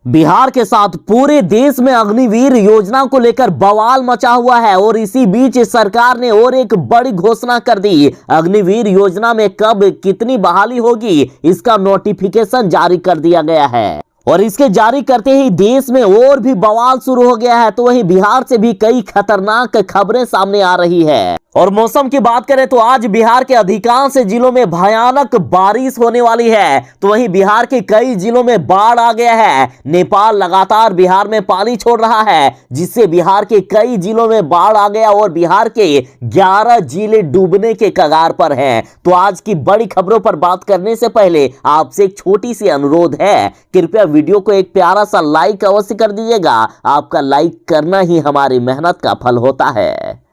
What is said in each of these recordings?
बिहार के साथ पूरे देश में अग्निवीर योजना को लेकर बवाल मचा हुआ है और इसी बीच सरकार ने और एक बड़ी घोषणा कर दी। अग्निवीर योजना में कब कितनी बहाली होगी इसका नोटिफिकेशन जारी कर दिया गया है और इसके जारी करते ही देश में और भी बवाल शुरू हो गया है। तो वहीं बिहार से भी कई खतरनाक खबरें सामने आ रही है। और मौसम की बात करें तो आज बिहार के अधिकांश जिलों में भयानक बारिश होने वाली है। तो वहीं बिहार के कई जिलों में बाढ़ आ गया है। नेपाल लगातार बिहार में पानी छोड़ रहा है जिससे बिहार के कई जिलों में बाढ़ आ गया और बिहार के 11 जिले डूबने के कगार पर हैं। तो आज की बड़ी खबरों पर बात करने से पहले आपसे एक छोटी सी अनुरोध है, कृपया वीडियो को एक प्यारा सा लाइक अवश्य कर दीजिएगा। आपका लाइक करना ही हमारी मेहनत का फल होता है।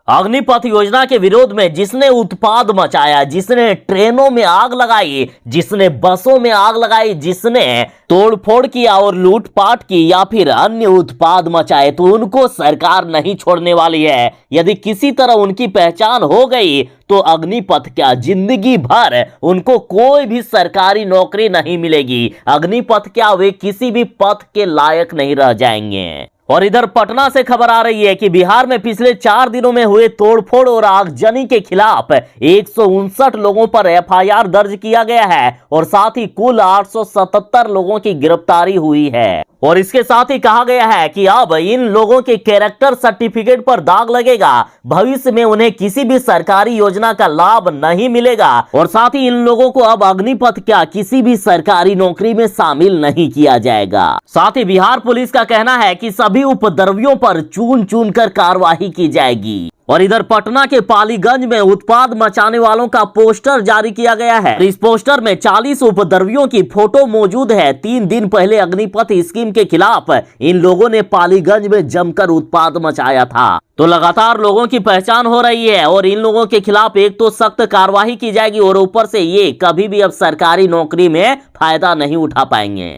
अग्निपथ योजना के विरोध में जिसने उत्पाद मचाया, जिसने ट्रेनों में आग लगाई, जिसने बसों में आग लगाई, जिसने तोड़फोड़ किया और लूटपाट की या फिर अन्य उत्पाद मचाए, तो उनको सरकार नहीं छोड़ने वाली है। यदि किसी तरह उनकी पहचान हो गई तो अग्निपथ क्या जिंदगी भर उनको कोई भी सरकारी नौकरी नहीं मिलेगी। अग्निपथ क्या वे किसी भी पथ के लायक नहीं रह जाएंगे। और इधर पटना से खबर आ रही है कि बिहार में पिछले 4 दिनों में हुए तोड़फोड़ और आगजनी के खिलाफ 159 लोगों पर एफआईआर दर्ज किया गया है और साथ ही कुल 877 लोगों की गिरफ्तारी हुई है। और इसके साथ ही कहा गया है कि अब इन लोगों के कैरेक्टर सर्टिफिकेट पर दाग लगेगा, भविष्य में उन्हें किसी भी सरकारी योजना का लाभ नहीं मिलेगा और साथ ही इन लोगों को अब अग्निपथ क्या किसी भी सरकारी नौकरी में शामिल नहीं किया जाएगा। साथ ही बिहार पुलिस का कहना है कि सभी उपद्रवियों पर चुन चुन कर कार्रवाई की जाएगी। और इधर पटना के पालीगंज में उत्पाद मचाने वालों का पोस्टर जारी किया गया है। इस पोस्टर में 40 उपद्रवियों की फोटो मौजूद है। 3 दिन पहले अग्निपथ स्कीम के खिलाफ इन लोगों ने पालीगंज में जमकर उत्पाद मचाया था। तो लगातार लोगों की पहचान हो रही है और इन लोगों के खिलाफ एक तो सख्त कार्रवाई की जाएगी और ऊपर से ये कभी भी अब सरकारी नौकरी में फायदा नहीं उठा पाएंगे।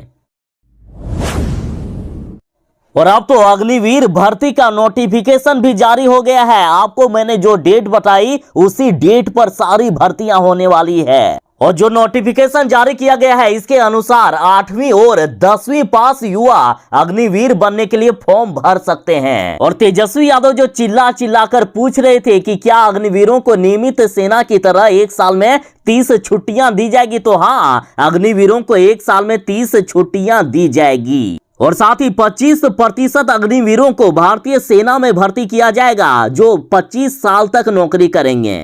और अब तो अग्निवीर भर्ती का नोटिफिकेशन भी जारी हो गया है। आपको मैंने जो डेट बताई उसी डेट पर सारी भर्तियां होने वाली है। और जो नोटिफिकेशन जारी किया गया है इसके अनुसार 8वीं और 10वीं पास युवा अग्निवीर बनने के लिए फॉर्म भर सकते हैं। और तेजस्वी यादव जो चिल्ला चिल्ला कर पूछ रहे थे कि क्या अग्निवीरों को नियमित सेना की तरह एक साल में 30 छुट्टियां दी जाएगी, तो हाँ, अग्निवीरों को एक साल में 30 छुट्टियां दी जाएगी। और साथ ही 25% अग्निवीरों को भारतीय सेना में भर्ती किया जाएगा जो 25 साल तक नौकरी करेंगे।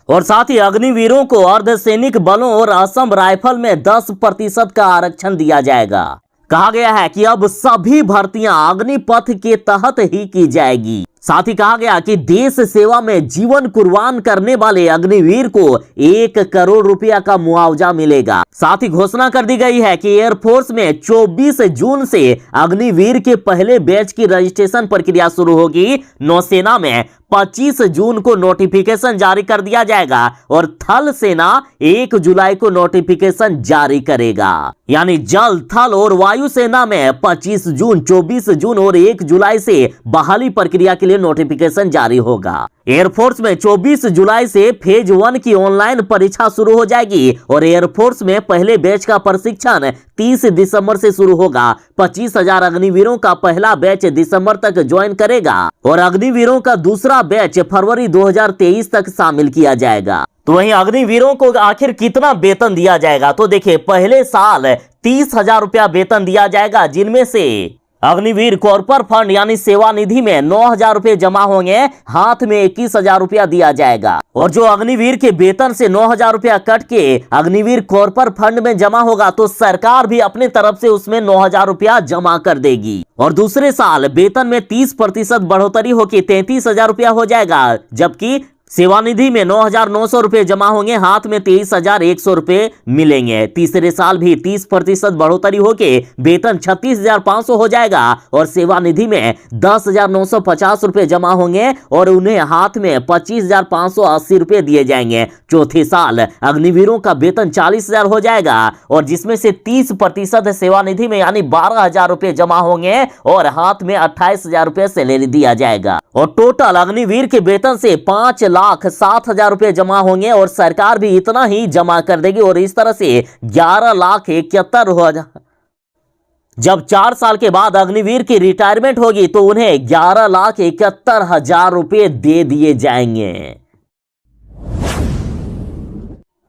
और साथ ही अग्निवीरों को अर्धसैनिक बलों और असम राइफल में 10% का आरक्षण दिया जाएगा। कहा गया है कि अब सभी भर्तियां अग्निपथ के तहत ही की जाएगी। साथ ही कहा गया कि देश सेवा में जीवन कुर्बान करने वाले अग्निवीर को 1 करोड़ रुपया का मुआवजा मिलेगा। साथ ही घोषणा कर दी गई है कि एयरफोर्स में 24 जून से अग्निवीर के पहले बैच की रजिस्ट्रेशन प्रक्रिया शुरू होगी। नौसेना में 25 जून को नोटिफिकेशन जारी कर दिया जाएगा और थल सेना 1 जुलाई को नोटिफिकेशन जारी करेगा। यानी जल, थल और वायु सेना में 25 जून, 24 जून और 1 जुलाई से बहाली प्रक्रिया के लिए नोटिफिकेशन जारी होगा। एयरफोर्स में 24 जुलाई से फेज 1 की ऑनलाइन परीक्षा शुरू हो जाएगी और एयरफोर्स में पहले बैच का प्रशिक्षण 30 दिसंबर से शुरू होगा। 25,000 अग्निवीरों का पहला बैच दिसंबर तक ज्वाइन करेगा और अग्निवीरों का दूसरा बैच फरवरी 2023 तक शामिल किया जाएगा। तो वहीं अग्निवीरों को आखिर कितना वेतन दिया जाएगा, तो देखिए, पहले साल 30,000 रुपया वेतन दिया जाएगा, जिनमें से अग्निवीर कॉर्पर फंड यानी सेवा निधि में 9,000 रुपए जमा होंगे, हाथ में 21,000 रुपया दिया जाएगा। और जो अग्निवीर के वेतन से 9,000 रुपया कट के अग्निवीर कॉर्पर फंड में जमा होगा तो सरकार भी अपने तरफ से उसमें 9,000 रुपया जमा कर देगी। और दूसरे साल वेतन में 30% बढ़ोतरी होकर 33,000 रुपया हो जाएगा, जबकि सेवानिधि में 9,900 रुपए जमा होंगे, हाथ में 23,100 रुपए मिलेंगे। तीसरे साल भी 30% बढ़ोतरी होके वेतन 36,500 हो जाएगा और सेवानिधि में 10,950 रुपए जमा होंगे और उन्हें हाथ में 25,580 रुपए दिए जाएंगे। चौथे साल अग्निवीरों का वेतन 40,000 हो जाएगा और जिसमें से 30% सेवानिधि में यानी 12,000 रुपए जमा होंगे और हाथ में 28,000 रुपए सैलरी दिया जाएगा। और टोटल अग्निवीर के वेतन से 5,00,000 11,07,000 रुपए जमा होंगे और सरकार भी इतना ही जमा कर देगी और इस तरह से 11,71,000। जब 4 साल के बाद अग्निवीर की रिटायरमेंट होगी तो उन्हें 11,71,000 रुपए दे दिए जाएंगे।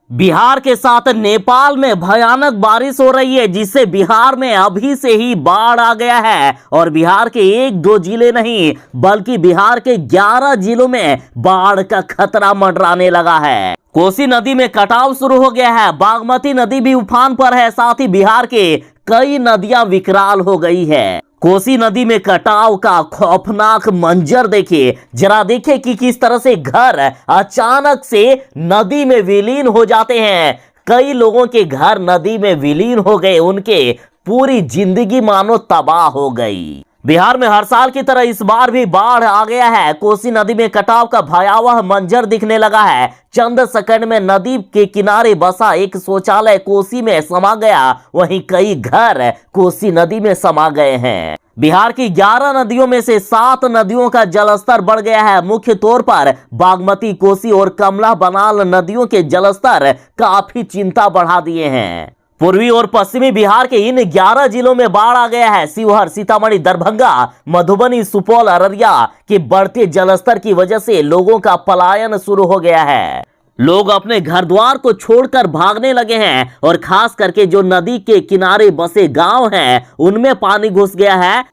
बिहार के साथ नेपाल में भयानक बारिश हो रही है, जिससे बिहार में अभी से ही बाढ़ आ गया है और बिहार के 1-2 जिले नहीं बल्कि बिहार के 11 जिलों में बाढ़ का खतरा मंडराने लगा है। कोसी नदी में कटाव शुरू हो गया है, बागमती नदी भी उफान पर है, साथ ही बिहार के कई नदियां विकराल हो गई है। कोसी नदी में कटाव का खौफनाक मंजर देखिए, जरा देखिए कि किस तरह से घर अचानक से नदी में विलीन हो जाते हैं। कई लोगों के घर नदी में विलीन हो गए, उनके पूरी जिंदगी मानो तबाह हो गई। बिहार में हर साल की तरह इस बार भी बाढ़ आ गया है। कोसी नदी में कटाव का भयावह मंजर दिखने लगा है। चंद सेकंड में नदी के किनारे बसा एक शौचालय कोसी में समा गया, वहीं कई घर कोसी नदी में समा गए हैं। बिहार की 11 नदियों में से 7 नदियों का जलस्तर बढ़ गया है। मुख्य तौर पर बागमती, कोसी और कमला बलान नदियों के जलस्तर काफी चिंता बढ़ा दिए हैं। पूर्वी और पश्चिमी बिहार के इन 11 जिलों में बाढ़ आ गया है। शिवहर, सीतामढ़ी, दरभंगा, मधुबनी, सुपौल, अररिया के बढ़ते जलस्तर की वजह से लोगों का पलायन शुरू हो गया है। लोग अपने घर द्वार को छोड़कर भागने लगे हैं और खास करके जो नदी के किनारे बसे गांव हैं उनमें पानी घुस गया है।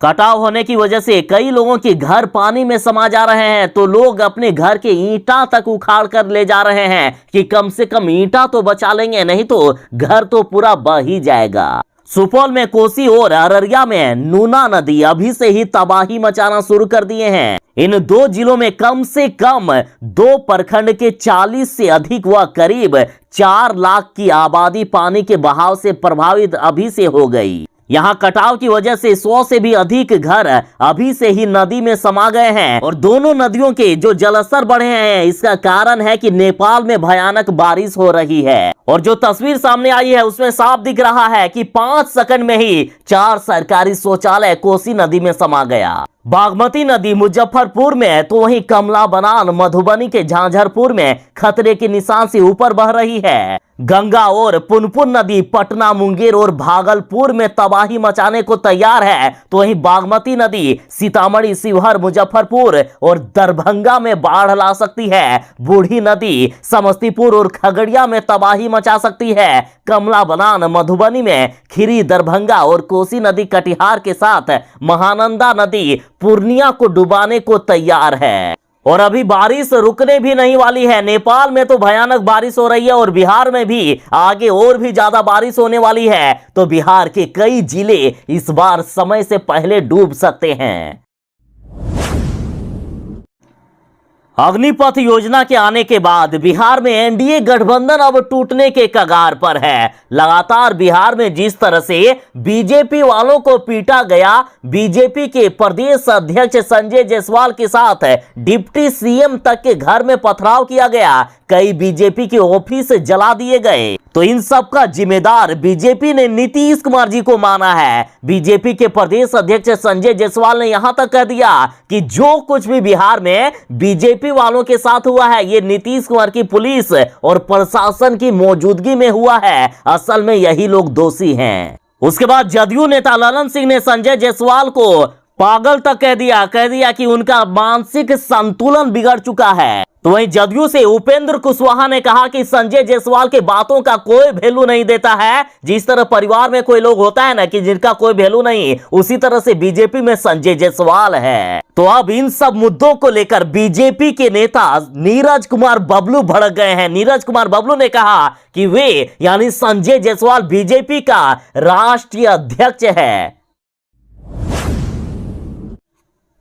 कटाव होने की वजह से कई लोगों के घर पानी में समा जा रहे हैं, तो लोग अपने घर के ईंटा तक उखाड़ कर ले जा रहे हैं कि कम से कम ईंटा तो बचा लेंगे, नहीं तो घर तो पूरा बह ही जाएगा। सुपौल में कोसी और अररिया में नूना नदी अभी से ही तबाही मचाना शुरू कर दिए हैं। इन 2 जिलों में कम से कम 2 प्रखंड के 40 से अधिक व करीब 4 लाख की आबादी पानी के बहाव से प्रभावित अभी से हो गई। यहाँ कटाव की वजह से 100 से भी अधिक घर अभी से ही नदी में समा गए हैं और दोनों नदियों के जो जलस्तर बढ़े हैं इसका कारण है कि नेपाल में भयानक बारिश हो रही है। और जो तस्वीर सामने आई है उसमें साफ दिख रहा है कि 5 सेकंड में ही 4 सरकारी शौचालय कोसी नदी में समा गया। बागमती नदी मुजफ्फरपुर में तो वहीं कमला बलान मधुबनी के झांझरपुर में खतरे के निशान से ऊपर बह रही है। गंगा और पुनपुन नदी पटना, मुंगेर और भागलपुर में तबाही मचाने को तैयार है, तो वहीं बागमती नदी सीतामढ़ी, शिवहर, मुजफ्फरपुर और दरभंगा में बाढ़ ला सकती है। बूढ़ी नदी समस्तीपुर और खगड़िया में तबाही मचा सकती है। कमला बलान मधुबनी में, खीरी दरभंगा और कोसी नदी कटिहार के साथ महानंदा नदी पूर्णिया को डुबाने को तैयार है। और अभी बारिश रुकने भी नहीं वाली है। नेपाल में तो भयानक बारिश हो रही है और बिहार में भी आगे और भी ज्यादा बारिश होने वाली है, तो बिहार के कई जिले इस बार समय से पहले डूब सकते हैं। अग्निपथ योजना के आने के बाद बिहार में एनडीए गठबंधन अब टूटने के कगार पर है। लगातार बिहार में जिस तरह से बीजेपी वालों को पीटा गया, बीजेपी के प्रदेश अध्यक्ष संजय जायसवाल के साथ डिप्टी सीएम तक के घर में पथराव किया गया, कई बीजेपी के ऑफिस जला दिए गए, तो इन सब का जिम्मेदार बीजेपी ने नीतीश कुमार जी को माना है। बीजेपी के प्रदेश अध्यक्ष संजय जायसवाल ने यहां तक कह दिया कि जो कुछ भी बिहार में बीजेपी वालों के साथ हुआ है ये नीतीश कुमार की पुलिस और प्रशासन की मौजूदगी में हुआ है, असल में यही लोग दोषी हैं। उसके बाद जदयू नेता ललन सिंह ने संजय जायसवाल को पागल तक कह दिया कि उनका मानसिक संतुलन बिगड़ चुका है। तो वहीं जदयू से उपेंद्र कुशवाहा ने कहा कि संजय जायसवाल के बातों का कोई वैल्यू नहीं देता है। जिस तरह परिवार में कोई लोग होता है ना कि जिनका कोई वैल्यू नहीं, उसी तरह से बीजेपी में संजय जायसवाल है। तो अब इन सब मुद्दों को लेकर बीजेपी के नेता नीरज कुमार बबलू भड़क गए हैं। नीरज कुमार बबलू ने कहा कि वे यानी संजय जायसवाल बीजेपी का राष्ट्रीय अध्यक्ष है।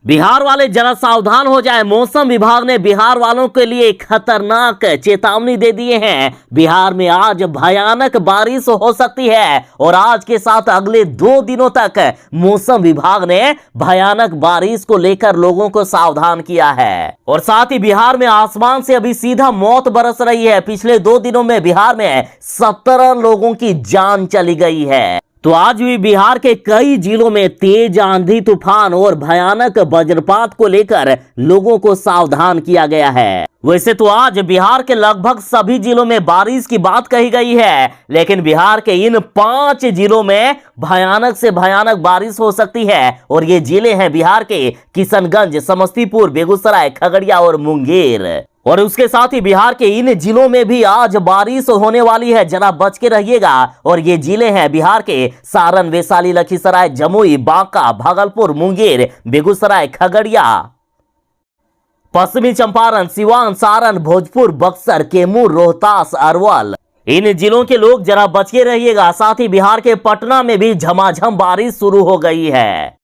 बिहार वाले जरा सावधान हो जाएं। मौसम विभाग ने बिहार वालों के लिए खतरनाक चेतावनी दे दिए हैं। बिहार में आज भयानक बारिश हो सकती है और आज के साथ अगले 2 दिनों तक मौसम विभाग ने भयानक बारिश को लेकर लोगों को सावधान किया है। और साथ ही बिहार में आसमान से अभी सीधा मौत बरस रही है। पिछले 2 दिनों में बिहार में 17 लोगों की जान चली गई है। तो आज भी बिहार के कई जिलों में तेज आंधी, तूफान और भयानक वज्रपात को लेकर लोगों को सावधान किया गया है। वैसे तो आज बिहार के लगभग सभी जिलों में बारिश की बात कही गई है, लेकिन बिहार के इन 5 जिलों में भयानक से भयानक बारिश हो सकती है। और ये जिले हैं बिहार के किशनगंज, समस्तीपुर, बेगूसराय, खगड़िया और मुंगेर। और उसके साथ ही बिहार के इन जिलों में भी आज बारिश होने वाली है, जरा बच के रहिएगा। और ये जिले हैं बिहार के सारण, वैशाली, लखीसराय, जमुई, बांका, भागलपुर, मुंगेर, बेगूसराय, खगड़िया, पश्चिमी चंपारण, सिवान, सारण, भोजपुर, बक्सर, कैमूर, रोहतास, अरवल। इन जिलों के लोग जरा बच के रहिएगा। साथ ही बिहार के पटना में भी झमाझम बारिश शुरू हो गई है।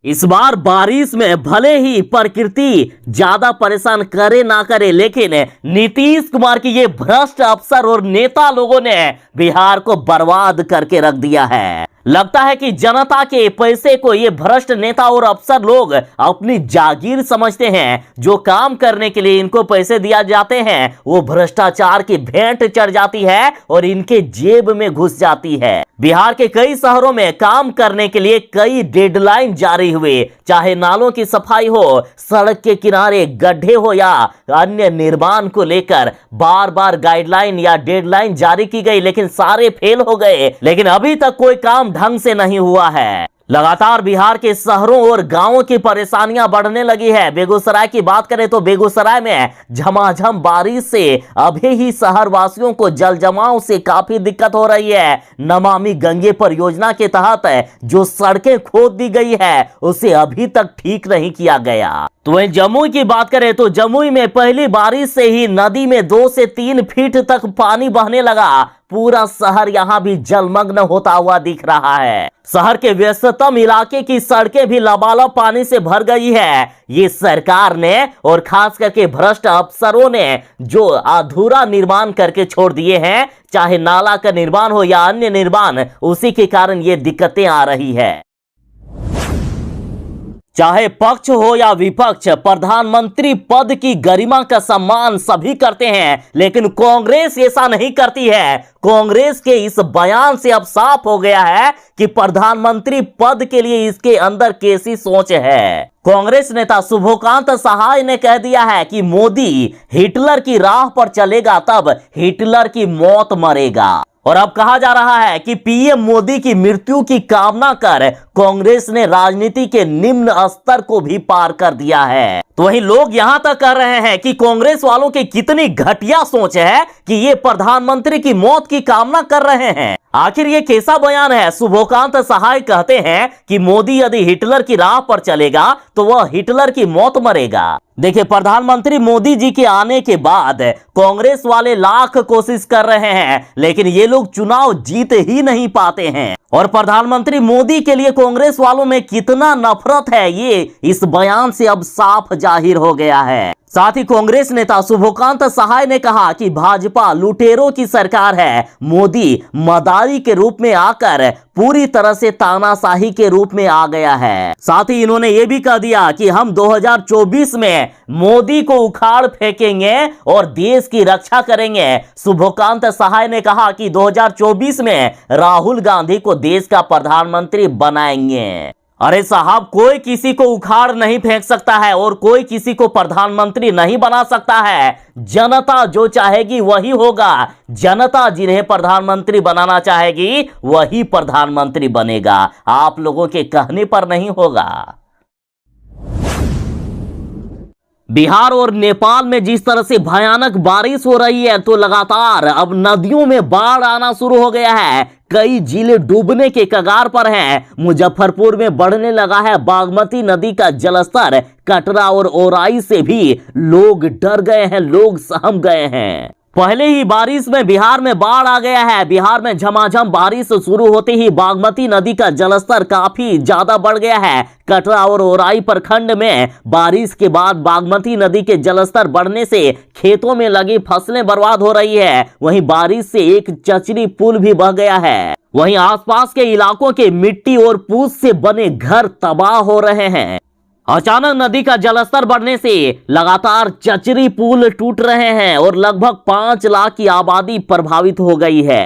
इस बार बारिश में भले ही प्रकृति ज्यादा परेशान करे ना करे, लेकिन नीतीश कुमार की ये भ्रष्ट अफसर और नेता लोगों ने बिहार को बर्बाद करके रख दिया है। लगता है कि जनता के पैसे को ये भ्रष्ट नेता और अफसर लोग अपनी जागीर समझते हैं। जो काम करने के लिए इनको पैसे दिया जाते हैं वो भ्रष्टाचार की भेंट चढ़ जाती है और इनके जेब में घुस जाती है। बिहार के कई शहरों में काम करने के लिए कई डेडलाइन जारी हुए, चाहे नालों की सफाई हो, सड़क के किनारे गड्ढे हो या अन्य निर्माण को लेकर बार बार गाइडलाइन या डेडलाइन जारी की गई, लेकिन सारे फेल हो गए। लेकिन अभी तक कोई काम ढंग से नहीं हुआ है। लगातार बिहार के शहरों और गांवों की परेशानियां बढ़ने लगी है। बेगूसराय की बात करें तो बेगूसराय में झमाझम बारिश से अभी ही शहर वासियों को जल जमाव से काफी दिक्कत हो रही है। नमामि गंगे परियोजना के तहत जो सड़कें खोद दी गई है उसे अभी तक ठीक नहीं किया गया। तो वहीं जमुई की बात करें तो जमुई में पहली बारिश से ही नदी में 2 से 3 फीट तक पानी बहने लगा। पूरा शहर यहां भी जलमग्न होता हुआ दिख रहा है। शहर के व्यस्ततम इलाके की सड़कें भी लबालब पानी से भर गई है। ये सरकार ने और खास करके भ्रष्ट अफसरों ने जो अधूरा निर्माण करके छोड़ दिए हैं, चाहे नाला का निर्माण हो या अन्य निर्माण, उसी के कारण ये दिक्कतें आ रही है। चाहे पक्ष हो या विपक्ष, प्रधानमंत्री पद की गरिमा का सम्मान सभी करते हैं, लेकिन कांग्रेस ऐसा नहीं करती है। कांग्रेस के इस बयान से अब साफ हो गया है कि प्रधानमंत्री पद के लिए इसके अंदर कैसी सोच है। कांग्रेस नेता शुभकांत सहाय ने कह दिया है कि मोदी हिटलर की राह पर चलेगा तब हिटलर की मौत मरेगा। और अब कहा जा रहा है कि पीएम मोदी की मृत्यु की कामना कर कांग्रेस ने राजनीति के निम्न स्तर को भी पार कर दिया है। तो वहीं लोग यहां तक कह रहे हैं कि कांग्रेस वालों की कितनी घटिया सोच है कि ये प्रधानमंत्री की मौत की कामना कर रहे हैं। आखिर ये कैसा बयान है? शुभकांत सहाय कहते हैं कि मोदी यदि हिटलर की राह पर चलेगा तो वह हिटलर की मौत मरेगा। देखिए, प्रधानमंत्री मोदी जी के आने के बाद कांग्रेस वाले लाख कोशिश कर रहे हैं, लेकिन ये लोग चुनाव जीत ही नहीं पाते हैं। और प्रधानमंत्री मोदी के लिए कांग्रेस वालों में कितना नफरत है ये इस बयान से अब साफ जाहिर हो गया है। साथ ही कांग्रेस नेता शुभकांत सहाय ने कहा कि भाजपा लुटेरों की सरकार है। मोदी मदारी के रूप में आकर पूरी तरह से तानाशाही के रूप में आ गया है। साथ ही इन्होंने ये भी कह दिया कि हम 2024 में मोदी को उखाड़ फेंकेंगे और देश की रक्षा करेंगे। शुभकांत सहाय ने कहा कि 2024 में राहुल गांधी को देश का प्रधानमंत्री बनाएंगे। अरे साहब, कोई किसी को उखाड़ नहीं फेंक सकता है और कोई किसी को प्रधानमंत्री नहीं बना सकता है। जनता जो चाहेगी वही होगा। जनता जिन्हें प्रधानमंत्री बनाना चाहेगी वही प्रधानमंत्री बनेगा। आप लोगों के कहने पर नहीं होगा। बिहार और नेपाल में जिस तरह से भयानक बारिश हो रही है, तो लगातार अब नदियों में बाढ़ आना शुरू हो गया है। कई जिले डूबने के कगार पर हैं। मुजफ्फरपुर में बढ़ने लगा है बागमती नदी का जलस्तर। कटरा और औराई से भी लोग डर गए हैं, लोग सहम गए हैं। पहले ही बारिश में बिहार में बाढ़ आ गया है। बिहार में झमाझम बारिश शुरू होते ही बागमती नदी का जलस्तर काफी ज्यादा बढ़ गया है। कटरा और औराई प्रखंड में बारिश के बाद बागमती नदी के जलस्तर बढ़ने से खेतों में लगी फसलें बर्बाद हो रही है। वहीं बारिश से एक चचरी पुल भी बह गया है। वहीं आसपास के इलाकों के मिट्टी और पूस से बने घर तबाह हो रहे हैं। अचानक नदी का जलस्तर बढ़ने से लगातार चचरी पुल टूट रहे हैं और लगभग 5 लाख की आबादी प्रभावित हो गई है।